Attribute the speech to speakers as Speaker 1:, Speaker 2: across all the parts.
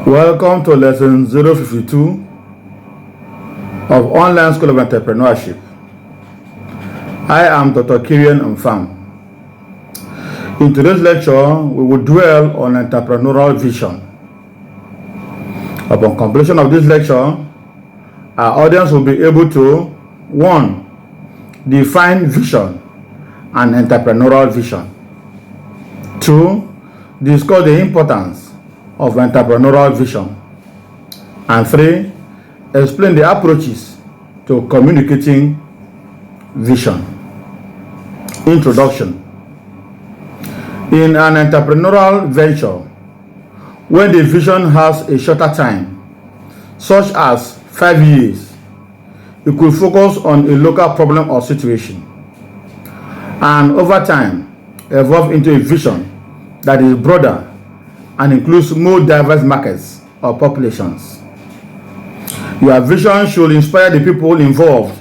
Speaker 1: Welcome to lesson 052 of Online School of Entrepreneurship. I am Dr. Kirian Mfam. In today's lecture, we will dwell on entrepreneurial vision. Upon completion of this lecture, our audience will be able to 1. Define vision and entrepreneurial vision. 2. Discuss the importance of entrepreneurial vision. And 3. Explain the approaches to communicating vision. Introduction. In an entrepreneurial venture, when the vision has a shorter time, such as 5 years, it could focus on a local problem or situation, and over time evolve into a vision that is broader and includes more diverse markets or populations. Your vision should inspire the people involved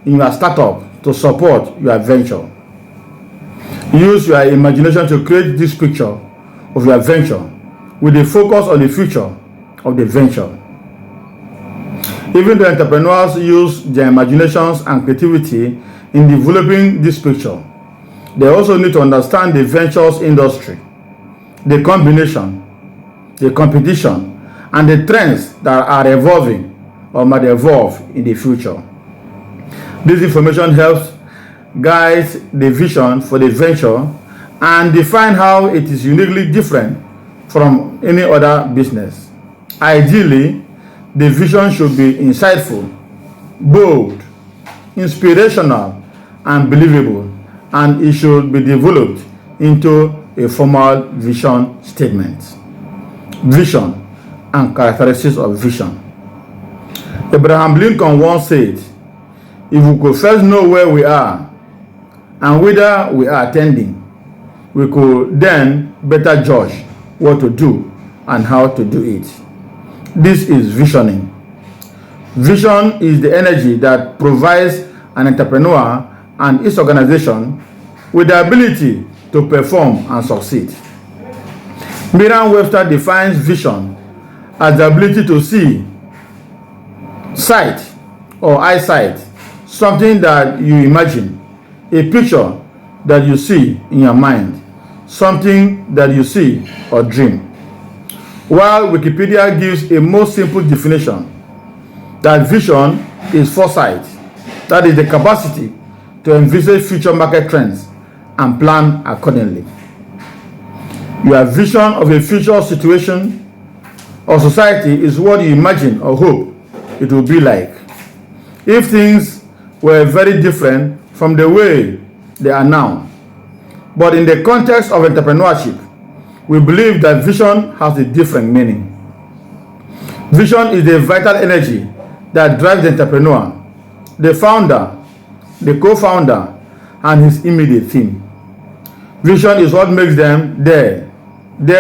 Speaker 1: in your startup to support your venture. Use your imagination to create this picture of your venture with a focus on the future of the venture. Even the entrepreneurs use their imaginations and creativity in developing this picture. They also need to understand the venture's industry, the combination, the competition, and the trends that are evolving or might evolve in the future. This information helps guide the vision for the venture and define how it is uniquely different from any other business. Ideally, the vision should be insightful, bold, inspirational, and believable, and it should be developed into a formal vision statement. Vision and characteristics of vision. Abraham Lincoln once said, "If we could first know where we are and whither we are tending, we could then better judge what to do and how to do it." This is visioning. Vision is the energy that provides an entrepreneur and its organization with the ability to perform and succeed. Merriam-Webster defines vision as the ability to see, sight, or eyesight, something that you imagine, a picture that you see in your mind, something that you see or dream. While Wikipedia gives a more simple definition, that vision is foresight, that is the capacity to envisage future market trends and plan accordingly. Your vision of a future situation or society is what you imagine or hope it will be like if things were very different from the way they are now. But in the context of entrepreneurship, we believe that vision has a different meaning. Vision is the vital energy that drives the entrepreneur, the founder, the co-founder, and his immediate team. Vision is what makes them dare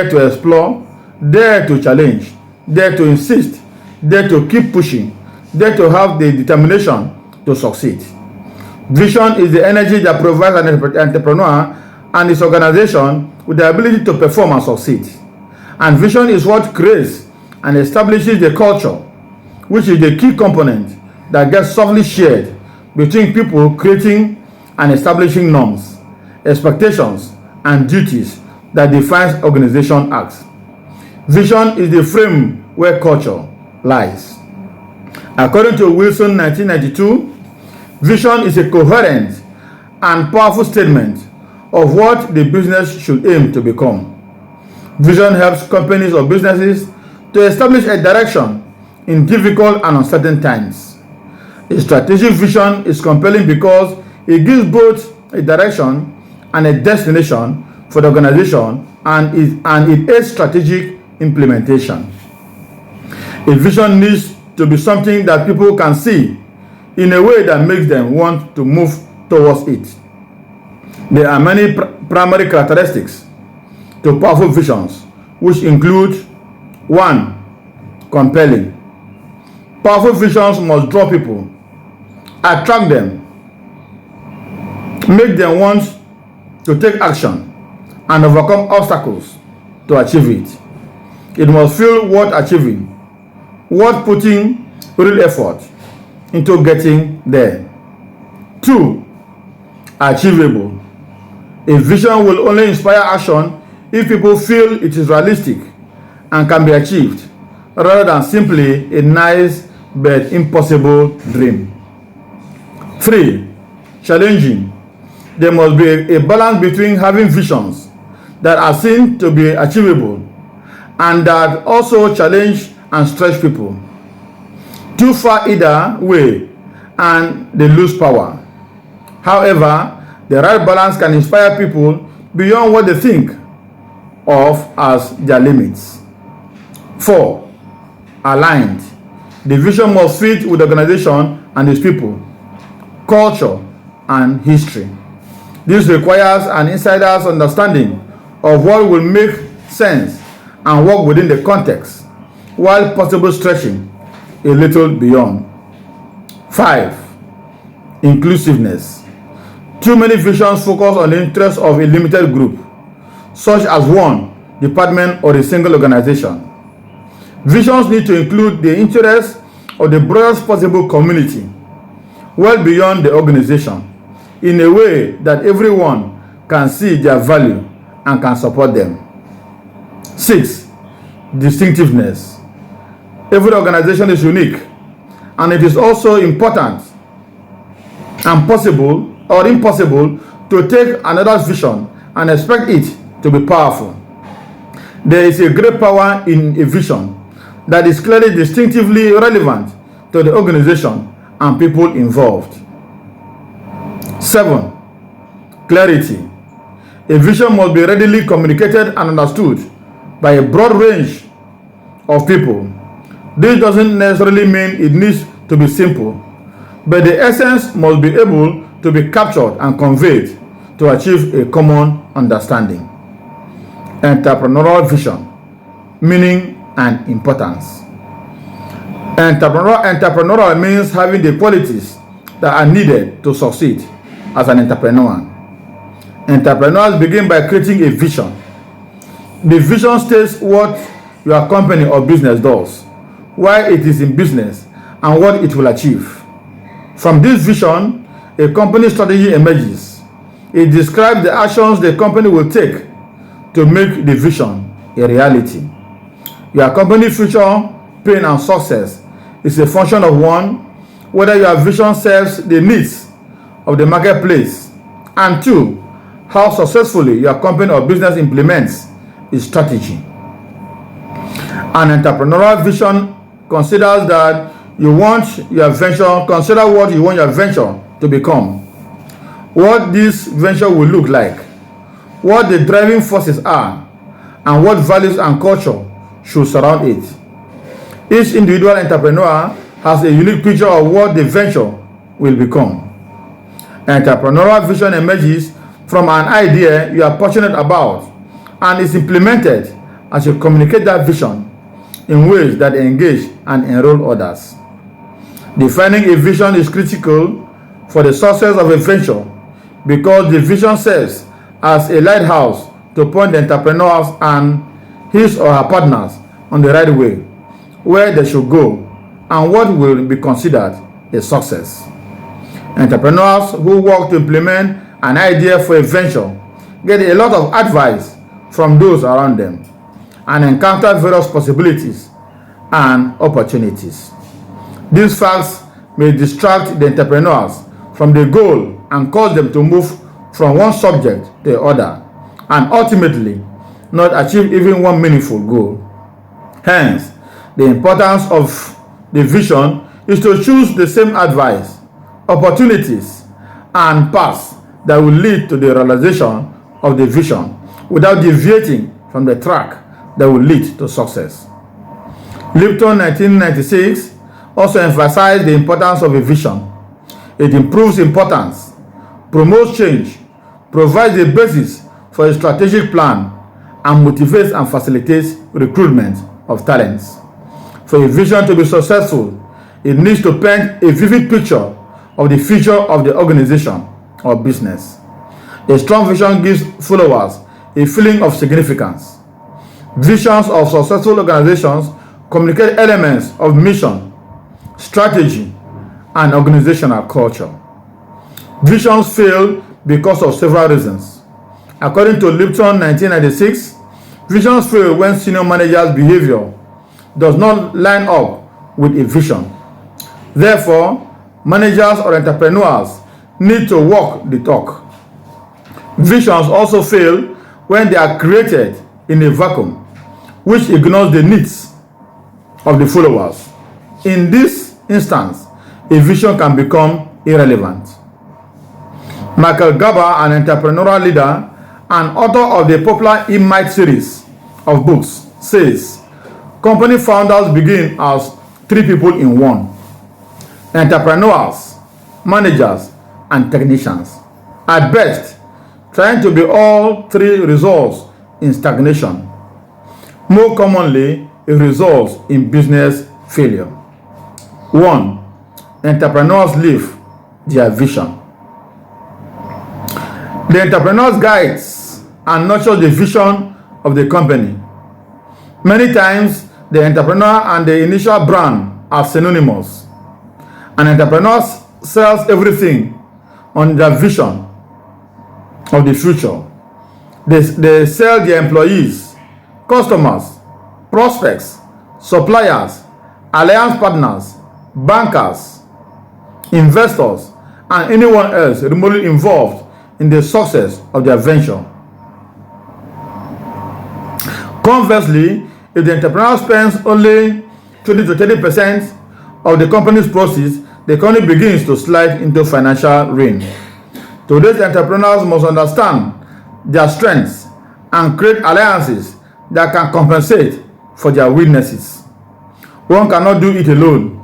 Speaker 1: to explore, dare to challenge, dare to insist, dare to keep pushing, dare to have the determination to succeed. Vision is the energy that provides an entrepreneur and his organization with the ability to perform and succeed. And vision is what creates and establishes the culture, which is the key component that gets softly shared between people creating and establishing norms, expectations, and duties that defines organization acts. Vision is the frame where culture lies. According to Wilson 1992, vision is a coherent and powerful statement of what the business should aim to become. Vision helps companies or businesses to establish a direction in difficult and uncertain times. A strategic vision is compelling because it gives both a direction and a destination for the organization, and it aids strategic implementation. A vision needs to be something that people can see in a way that makes them want to move towards it. There are many primary characteristics to powerful visions, which include 1. Compelling. Powerful visions must draw people, attract them, make them want to take action, and overcome obstacles to achieve it. It must feel worth achieving, worth putting real effort into getting there. 2. Achievable. A vision will only inspire action if people feel it is realistic and can be achieved, rather than simply a nice but impossible dream. 3. Challenging. There must be a balance between having visions that are seen to be achievable and that also challenge and stretch people. Too far either way and they lose power. However, the right balance can inspire people beyond what they think of as their limits. 4. Aligned. The vision must fit with the organization and its people, culture, and history. This requires an insider's understanding of what will make sense and work within the context, while possibly stretching a little beyond. 5. Inclusiveness. Too many visions focus on the interests of a limited group, such as one department or a single organization. Visions need to include the interests of the broadest possible community, well beyond the organization, in a way that everyone can see their value and can support them. 6. Distinctiveness. Every organization is unique, and it is also important and possible or impossible to take another's vision and expect it to be powerful. There is a great power in a vision that is clearly distinctively relevant to the organization and people involved. 7. Clarity. A vision must be readily communicated and understood by a broad range of people. This doesn't necessarily mean it needs to be simple, but the essence must be able to be captured and conveyed to achieve a common understanding. Entrepreneurial vision, meaning and importance. Entrepreneurial means having the qualities that are needed to succeed as an entrepreneur. Entrepreneurs begin by creating a vision. The vision states what your company or business does, why it is in business, and what it will achieve. From this vision, a company strategy emerges. It describes the actions the company will take to make the vision a reality. Your company's future, pain, and success is a function of 1, whether your vision serves the needs of the marketplace, and 2, how successfully your company or business implements its strategy. An entrepreneurial vision considers that consider what you want your venture to become, what this venture will look like, what the driving forces are, and what values and culture should surround it. Each individual entrepreneur has a unique picture of what the venture will become. Entrepreneurial vision emerges from an idea you are passionate about and is implemented as you communicate that vision in ways that engage and enroll others. Defining a vision is critical for the success of a venture because the vision serves as a lighthouse to point the entrepreneurs and his or her partners on the right way, where they should go, and what will be considered a success. Entrepreneurs who work to implement an idea for a venture get a lot of advice from those around them and encounter various possibilities and opportunities. These facts may distract the entrepreneurs from the goal and cause them to move from one subject to the other and ultimately not achieve even one meaningful goal. Hence, the importance of the vision is to choose the same advice, opportunities, and paths that will lead to the realization of the vision without deviating from the track that will lead to success. Lipton 1996 also emphasized the importance of a vision. It improves importance, promotes change, provides the basis for a strategic plan, and motivates and facilitates recruitment of talents. For a vision to be successful, it needs to paint a vivid picture of the future of the organization or business. A strong vision gives followers a feeling of significance. Visions of successful organizations communicate elements of mission, strategy, and organizational culture. Visions fail because of several reasons. According to Lipton 1996, visions fail when senior managers' behavior does not line up with a vision. Therefore, managers or entrepreneurs need to walk the talk. Visions also fail when they are created in a vacuum, which ignores the needs of the followers. In this instance, a vision can become irrelevant. Michael Gerber, an entrepreneurial leader and author of the popular Ignite series of books, says, company founders begin as three people in one: entrepreneurs, managers, and technicians. At best, trying to be all three results in stagnation. More commonly, it results in business failure. 1. Entrepreneurs live their vision. The entrepreneurs guides and nurtures the vision of the company. Many times, the entrepreneur and the initial brand are synonymous. An entrepreneur sells everything on their vision of the future. They sell their employees, customers, prospects, suppliers, alliance partners, bankers, investors, and anyone else remotely involved in the success of their venture. Conversely, if the entrepreneur spends only 20 to 30% of the company's proceeds, the company begins to slide into financial ruin. Today's entrepreneurs must understand their strengths and create alliances that can compensate for their weaknesses. One cannot do it alone.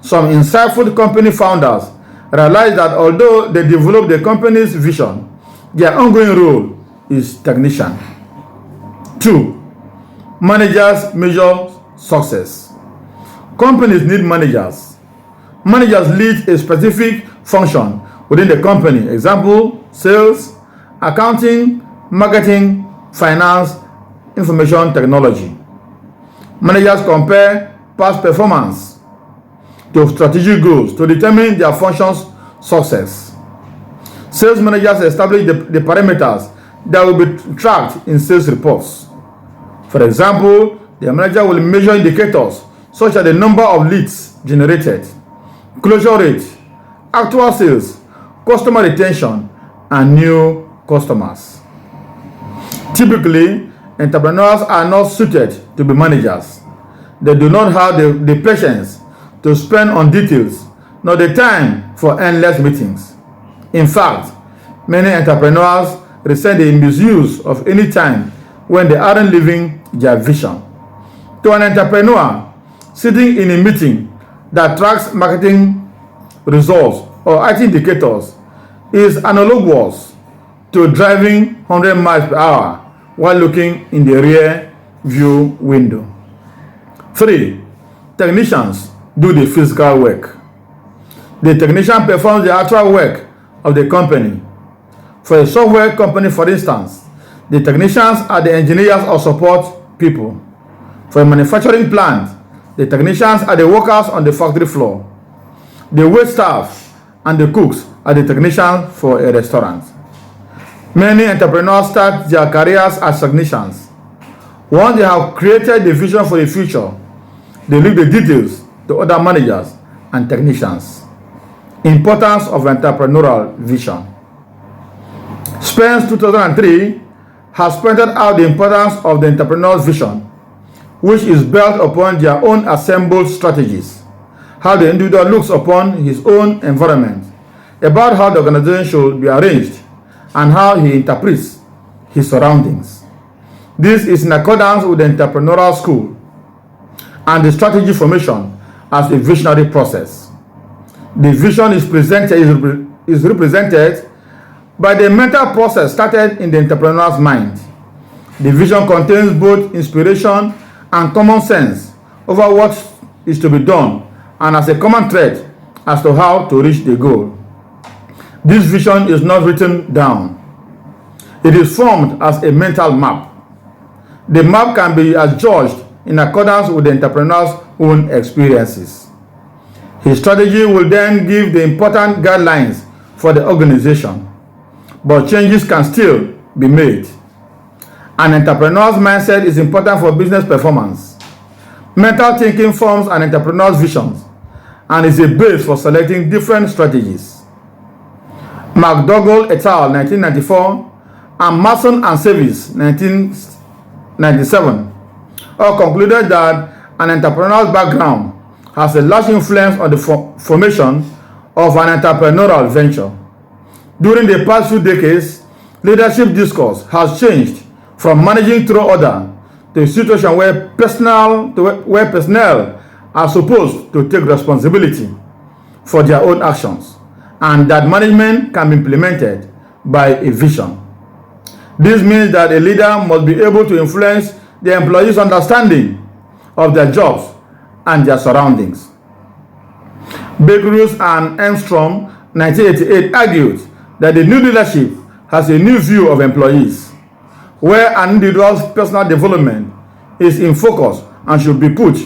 Speaker 1: Some insightful company founders realize that although they develop the company's vision, their ongoing role is technician. 2. Managers measure success. Companies need managers. Managers lead a specific function within the company. Example, sales, accounting, marketing, finance, information technology. Managers compare past performance to strategic goals to determine their function's success. Sales managers establish the parameters that will be tracked in sales reports. For example, the manager will measure indicators such as the number of leads generated, closure rate, actual sales, customer retention, and new customers. Typically, entrepreneurs are not suited to be managers. They do not have the patience to spend on details, nor the time for endless meetings. In fact, many entrepreneurs resent the misuse of any time when they aren't living their vision. To an entrepreneur, sitting in a meeting that tracks marketing results or IT indicators is analogous to driving 100 miles per hour while looking in the rear view window. 3. Technicians do the physical work. The technician performs the actual work of the company. For a software company, for instance, the technicians are the engineers or support people. For a manufacturing plant, the technicians are the workers on the factory floor. The wait staff and the cooks are the technicians for a restaurant. Many entrepreneurs start their careers as technicians. Once they have created the vision for the future, they leave the details to other managers and technicians. Importance of entrepreneurial vision. Spence 2003 has pointed out the importance of the entrepreneur's vision, which is built upon their own assembled strategies, how the individual looks upon his own environment, about how the organization should be arranged, and how he interprets his surroundings. This is in accordance with the entrepreneurial school and the strategy formation as a visionary process. The vision is represented by the mental process started in the entrepreneur's mind. The vision contains both inspiration and common sense over what is to be done, and as a common thread as to how to reach the goal. This vision is not written down. It is formed as a mental map. The map can be adjusted in accordance with the entrepreneur's own experiences. His strategy will then give the important guidelines for the organization, but changes can still be made. An entrepreneur's mindset is important for business performance. Mental thinking forms an entrepreneur's visions and is a base for selecting different strategies. McDougall et al. 1994 and Mason and Sevis 1997 all concluded that an entrepreneur's background has a large influence on the formation of an entrepreneurial venture. During the past few decades, leadership discourse has changed from managing through order to a situation where personnel are supposed to take responsibility for their own actions, and that management can be implemented by a vision. This means that a leader must be able to influence the employees' understanding of their jobs and their surroundings. Bakerus and Armstrong 1988 argued that the new leadership has a new view of employees, where an individual's personal development is in focus and should be put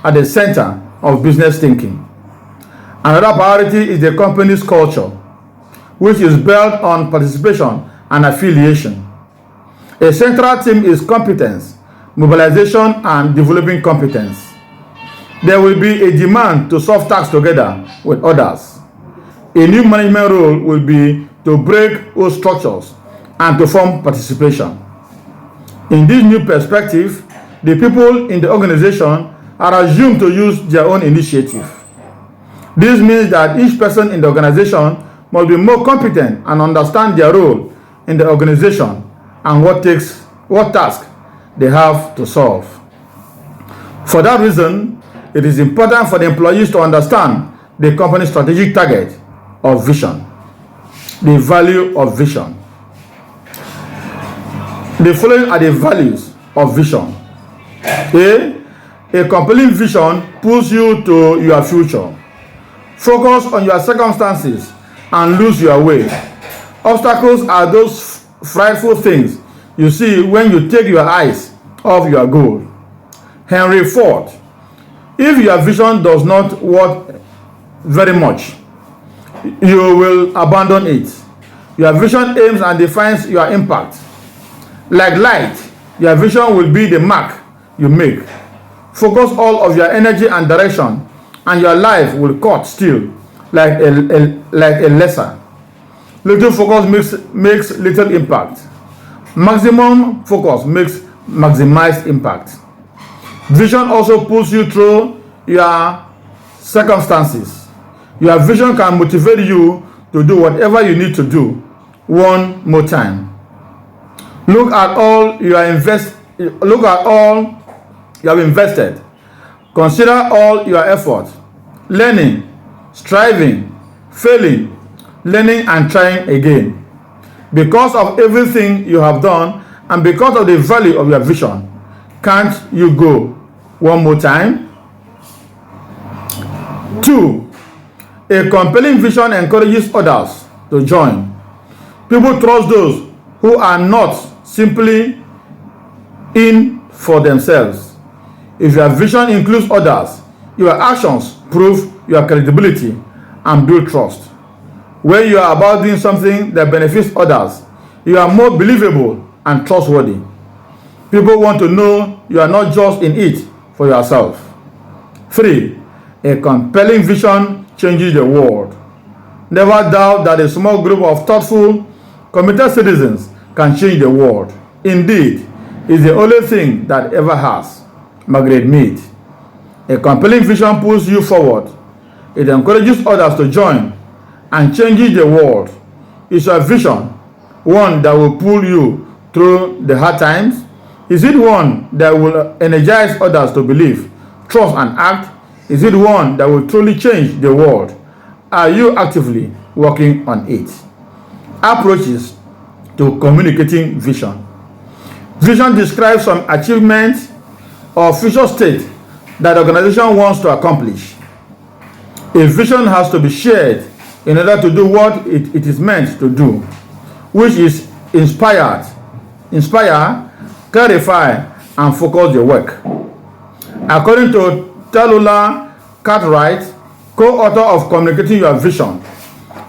Speaker 1: at the center of business thinking. Another priority is the company's culture, which is built on participation and affiliation. A central theme is competence, mobilization, and developing competence. There will be a demand to solve tasks together with others. A new management role will be to break old structures and to form participation. In this new perspective, the people in the organization are assumed to use their own initiative. This means that each person in the organization must be more competent and understand their role in the organization and what task they have to solve. For that reason, it is important for the employees to understand the company's strategic target or vision, the value of vision. The following are the values of vision. A compelling vision pulls you to your future. Focus on your circumstances and lose your way. Obstacles are those frightful things you see when you take your eyes off your goal. Henry Ford. If your vision does not work very much, you will abandon it. Your vision aims and defines your impact. Like light, your vision will be the mark you make. Focus all of your energy and direction, and your life will cut still like a lesser. Little focus makes little impact. Maximum focus makes maximized impact. Vision also pulls you through your circumstances. Your vision can motivate you to do whatever you need to do. One more time. Look at all you have invested. Consider all your effort, learning, striving, failing, learning and trying again. Because of everything you have done and because of the value of your vision, can't you go one more time? 2. A compelling vision encourages others to join. People trust those who are not simply in for themselves. If your vision includes others, your actions prove your credibility and build trust. When you are about doing something that benefits others, you are more believable and trustworthy. People want to know you are not just in it for yourself. 3. A compelling vision changes the world. Never doubt that a small group of thoughtful, committed citizens can change the world. Indeed, it's the only thing that ever has. Margaret Mead. A compelling vision pulls you forward. It encourages others to join and changes the world. Is your vision one that will pull you through the hard times? Is it one that will energize others to believe, trust, and act? Is it one that will truly change the world? Are you actively working on it? Approaches to communicating vision. Vision describes some achievement or future state that the organization wants to accomplish. A vision has to be shared in order to do what it is meant to do, which is inspire, clarify, and focus your work. According to Tallulah Cartwright, co-author of Communicating Your Vision,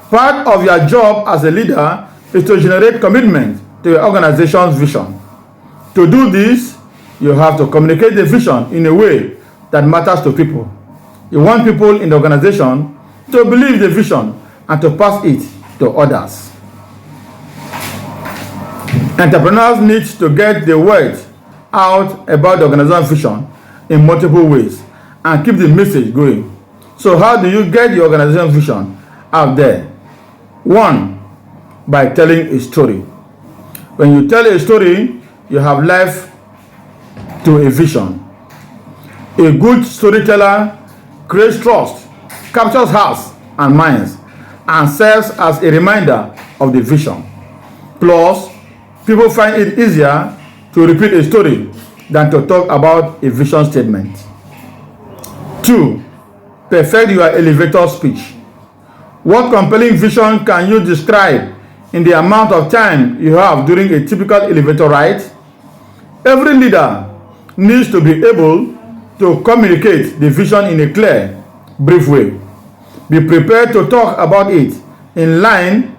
Speaker 1: part of your job as a leader is to generate commitment to your organization's vision. To do this, you have to communicate the vision in a way that matters to people. You want people in the organization to believe the vision and to pass it to others. Entrepreneurs need to get the word out about the organization's vision in multiple ways and keep the message going. So how do you get the organization's vision out there? 1. By telling a story. When you tell a story, you have life to a vision. A good storyteller creates trust, captures hearts and minds, and serves as a reminder of the vision. Plus, people find it easier to repeat a story than to talk about a vision statement. 2. Perfect your elevator speech. What compelling vision can you describe in the amount of time you have during a typical elevator ride? Every leader needs to be able to communicate the vision in a clear, brief way. Be prepared to talk about it in line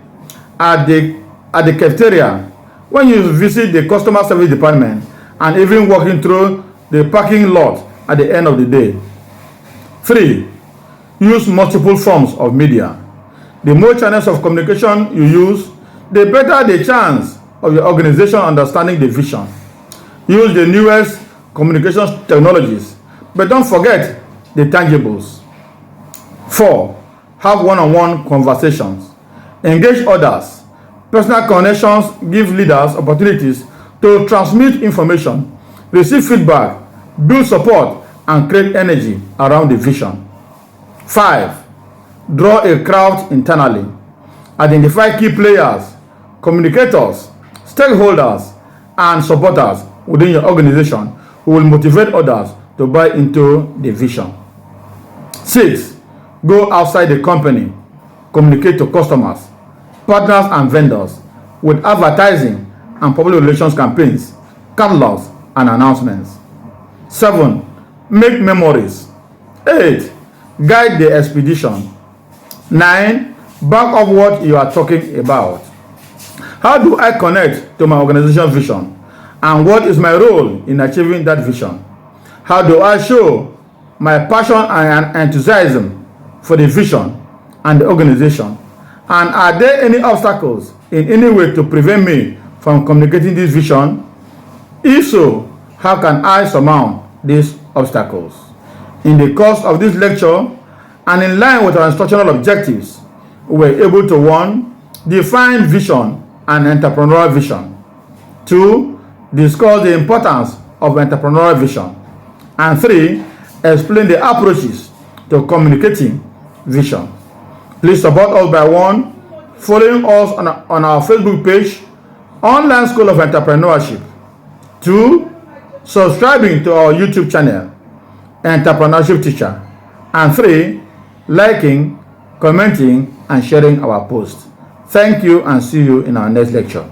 Speaker 1: at the cafeteria, when you visit the customer service department, and even walking through the parking lot at the end of the day. 3. Use multiple forms of media. The more channels of communication you use, the better the chance of your organization understanding the vision. Use the newest communications technologies, but don't forget the tangibles. 4. Have one-on-one conversations. Engage others. Personal connections give leaders opportunities to transmit information, receive feedback, build support, and create energy around the vision. 5. Draw a crowd internally. Identify key players, communicators, stakeholders, and supporters within your organization who will motivate others to buy into the vision. 6. Go outside the company. Communicate to customers, partners, and vendors with advertising and public relations campaigns, catalogs, and announcements. 7. Make memories. 8. Guide the expedition. 9. Back up what you are talking about. How do I connect to my organization's vision? And what is my role in achieving that vision? How do I show my passion and enthusiasm for the vision and the organization? And are there any obstacles in any way to prevent me from communicating this vision? If so, how can I surmount these obstacles? In the course of this lecture, and in line with our instructional objectives, we were able to 1. Define vision and entrepreneurial vision. 2. Discuss the importance of entrepreneurial vision. And 3. Explain the approaches to communicating vision. Please support us by 1. Following us on our Facebook page, Online School of Entrepreneurship. 2. Subscribing to our YouTube channel, Entrepreneurship Teacher. And 3. Liking, commenting, and sharing our posts. Thank you, and see you in our next lecture.